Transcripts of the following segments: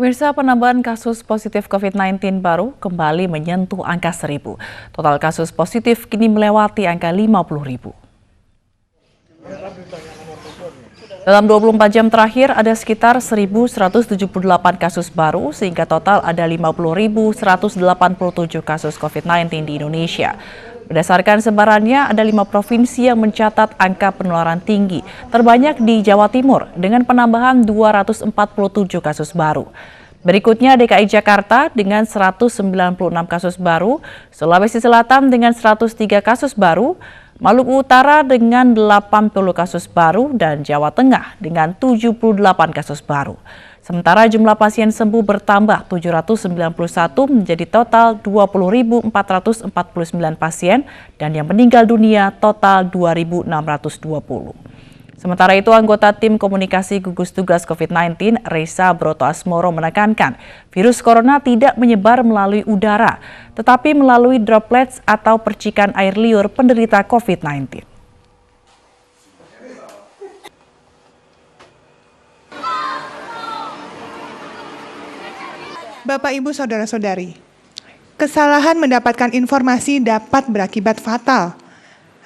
Pemirsa, penambahan kasus positif COVID-19 baru kembali menyentuh angka 1.000. Total kasus positif kini melewati angka 50.000. Dalam 24 jam terakhir ada sekitar 1.178 kasus baru sehingga total ada 50.187 kasus COVID-19 di Indonesia. Berdasarkan sebarannya, ada 5 provinsi yang mencatat angka penularan tinggi, terbanyak di Jawa Timur dengan penambahan 247 kasus baru. Berikutnya DKI Jakarta dengan 196 kasus baru, Sulawesi Selatan dengan 103 kasus baru, Maluku Utara dengan 80 kasus baru, dan Jawa Tengah dengan 78 kasus baru. Sementara jumlah pasien sembuh bertambah 791 menjadi total 20.449 pasien dan yang meninggal dunia total 2.620. Sementara itu, anggota tim komunikasi gugus tugas COVID-19, Reza Broto Asmoro, menekankan virus corona tidak menyebar melalui udara, tetapi melalui droplets atau percikan air liur penderita COVID-19. Bapak, Ibu, Saudara-saudari, kesalahan mendapatkan informasi dapat berakibat fatal.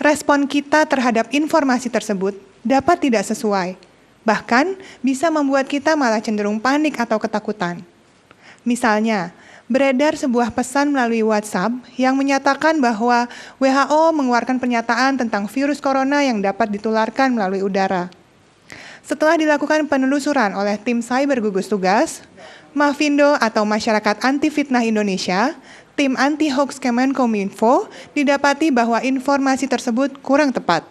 Respon kita terhadap informasi tersebut dapat tidak sesuai, bahkan bisa membuat kita malah cenderung panik atau ketakutan. Misalnya, beredar sebuah pesan melalui WhatsApp yang menyatakan bahwa WHO mengeluarkan pernyataan tentang virus corona yang dapat ditularkan melalui udara. Setelah dilakukan penelusuran oleh tim cyber gugus tugas, Mafindo atau Masyarakat Anti Fitnah Indonesia, tim anti-hoax Kemenkominfo, didapati bahwa informasi tersebut kurang tepat.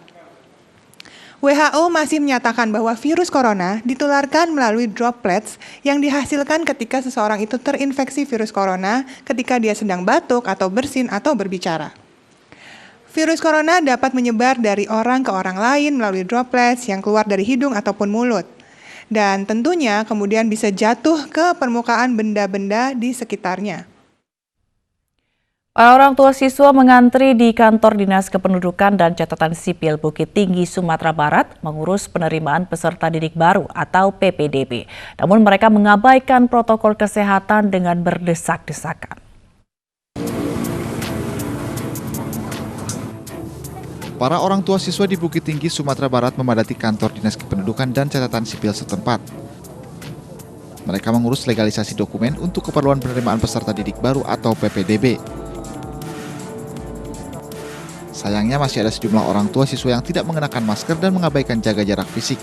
WHO masih menyatakan bahwa virus corona ditularkan melalui droplets yang dihasilkan ketika seseorang itu terinfeksi virus corona ketika dia sedang batuk atau bersin atau berbicara. Virus corona dapat menyebar dari orang ke orang lain melalui droplets yang keluar dari hidung ataupun mulut. Dan tentunya kemudian bisa jatuh ke permukaan benda-benda di sekitarnya. Para orang tua siswa mengantri di kantor Dinas Kependudukan dan Catatan Sipil Bukit Tinggi, Sumatera Barat mengurus penerimaan peserta didik baru atau PPDB. Namun mereka mengabaikan protokol kesehatan dengan berdesak-desakan. Para orang tua siswa di Bukit Tinggi, Sumatera Barat memadati kantor Dinas Kependudukan dan Catatan Sipil setempat. Mereka mengurus legalisasi dokumen untuk keperluan penerimaan peserta didik baru atau PPDB. Sayangnya masih ada sejumlah orang tua siswa yang tidak mengenakan masker dan mengabaikan jaga jarak fisik.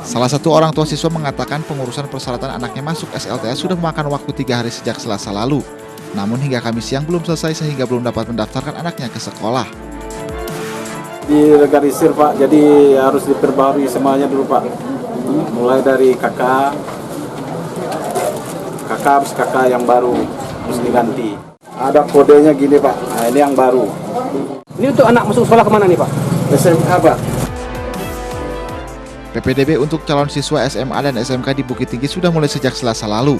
Salah satu orang tua siswa mengatakan pengurusan persyaratan anaknya masuk SLTA sudah memakan waktu 3 hari sejak Selasa lalu. Namun hingga Kamis siang belum selesai sehingga belum dapat mendaftarkan anaknya ke sekolah. Dilegalisir Pak, jadi harus diperbarui semuanya dulu Pak. Mulai dari kakak yang baru harus diganti. Ada kodenya gini Pak, nah ini yang baru. Ini untuk anak masuk sekolah kemana nih Pak? SMA Pak. PPDB untuk calon siswa SMA dan SMK di Bukit Tinggi sudah mulai sejak Selasa lalu.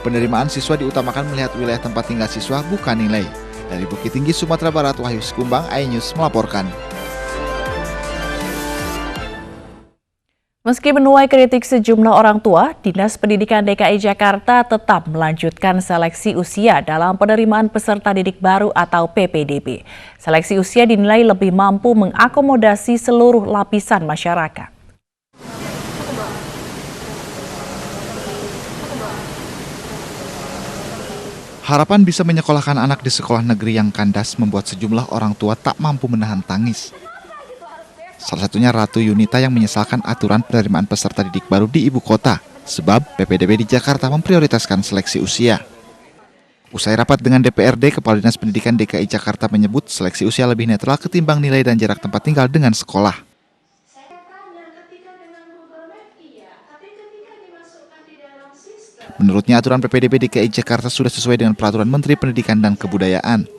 Penerimaan siswa diutamakan melihat wilayah tempat tinggal siswa, bukan nilai. Dari Bukit Tinggi, Sumatera Barat, Wahyu Sekumbang, iNews melaporkan. Meski menuai kritik sejumlah orang tua, Dinas Pendidikan DKI Jakarta tetap melanjutkan seleksi usia dalam penerimaan peserta didik baru atau PPDB. Seleksi usia dinilai lebih mampu mengakomodasi seluruh lapisan masyarakat. Harapan bisa menyekolahkan anak di sekolah negeri yang kandas membuat sejumlah orang tua tak mampu menahan tangis. Salah satunya Ratu Yunita yang menyesalkan aturan penerimaan peserta didik baru di ibu kota, sebab PPDB di Jakarta memprioritaskan seleksi usia. Usai rapat dengan DPRD, Kepala Dinas Pendidikan DKI Jakarta menyebut seleksi usia lebih netral ketimbang nilai dan jarak tempat tinggal dengan sekolah. Menurutnya aturan PPDB DKI Jakarta sudah sesuai dengan peraturan Menteri Pendidikan dan Kebudayaan.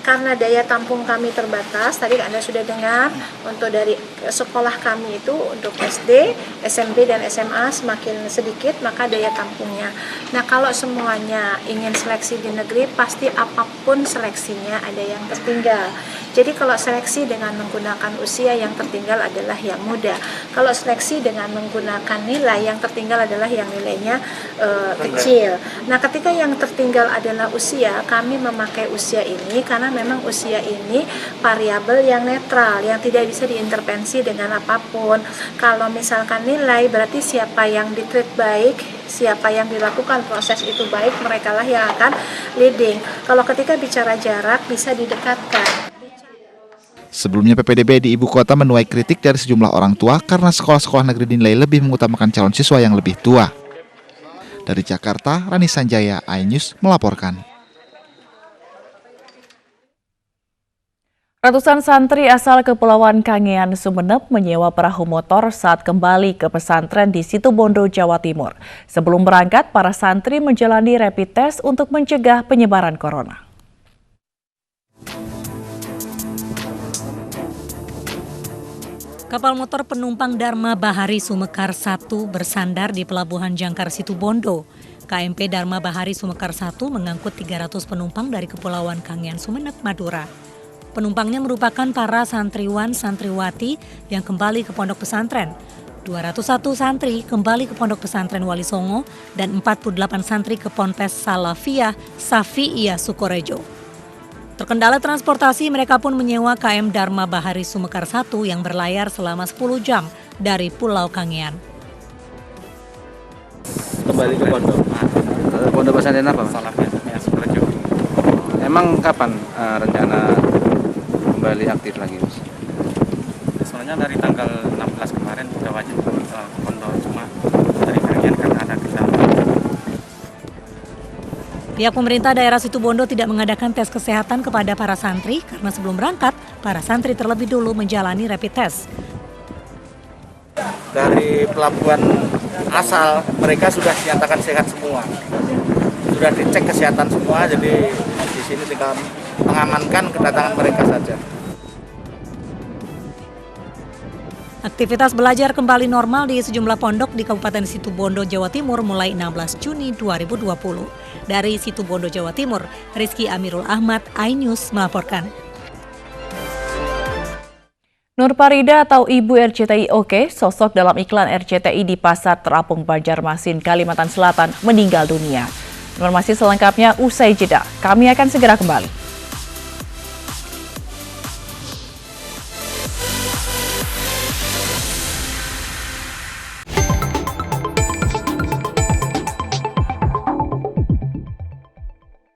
Karena daya tampung kami terbatas, tadi Anda sudah dengar, untuk dari sekolah kami itu untuk SD, SMP, dan SMA semakin sedikit, maka daya tampungnya. Nah, kalau semuanya ingin seleksi di negeri, pasti apapun seleksinya ada yang tertinggal. Jadi kalau seleksi dengan menggunakan usia, yang tertinggal adalah yang muda. Kalau seleksi dengan menggunakan nilai, yang tertinggal adalah yang nilainya kecil. Nah, ketika yang tertinggal adalah usia, kami memakai usia ini karena memang usia ini variabel yang netral, yang tidak bisa diintervensi dengan apapun. Kalau misalkan nilai, berarti siapa yang ditreat baik, siapa yang dilakukan proses itu baik, merekalah yang akan leading. Kalau ketika bicara jarak, bisa didekatkan. Sebelumnya PPDB di ibu kota menuai kritik dari sejumlah orang tua karena sekolah-sekolah negeri dinilai lebih mengutamakan calon siswa yang lebih tua. Dari Jakarta, Rani Sanjaya, iNews melaporkan. Ratusan santri asal Kepulauan Kangean, Sumeneb menyewa perahu motor saat kembali ke pesantren di Situbondo, Jawa Timur. Sebelum berangkat, para santri menjalani rapid test untuk mencegah penyebaran corona. Kapal motor penumpang Dharma Bahari Sumekar 1 bersandar di Pelabuhan Jangkar Situbondo. KMP Dharma Bahari Sumekar 1 mengangkut 300 penumpang dari Kepulauan Kangean, Sumeneb, Madura. Penumpangnya merupakan para santriwan santriwati yang kembali ke pondok pesantren. 201 santri kembali ke pondok pesantren Wali Songo dan 48 santri ke Ponpes Salafiyah Safi'iyah Sukorejo. Terkendala transportasi, mereka pun menyewa KM Dharma Bahari Sumekar 1 yang berlayar selama 10 jam dari Pulau Kangean. Kembali ke pondok. Pondok pesantren apa? Salafiyah Sukorejo. Emang kapan rencana kembali aktif lagi, Mas? Sebenarnya dari tanggal 16 kemarin sudah wajib ke pondok, cuma dari Kangean karena ada kendala. Pihak pemerintah daerah Situbondo tidak mengadakan tes kesehatan kepada para santri karena sebelum berangkat, para santri terlebih dulu menjalani rapid test. Dari pelabuhan asal mereka sudah dinyatakan sehat semua, sudah dicek kesehatan semua, jadi di sini tinggal mengamankan kedatangan mereka saja. Aktivitas belajar kembali normal di sejumlah pondok di Kabupaten Situbondo, Jawa Timur mulai 16 Juni 2020. Dari Situbondo, Jawa Timur, Rizky Amirul Ahmad, iNews melaporkan. Nur Parida atau Ibu RCTI Oke, sosok dalam iklan RCTI di Pasar Terapung Banjarmasin, Kalimantan Selatan, meninggal dunia. Informasi selengkapnya usai jeda. Kami akan segera kembali.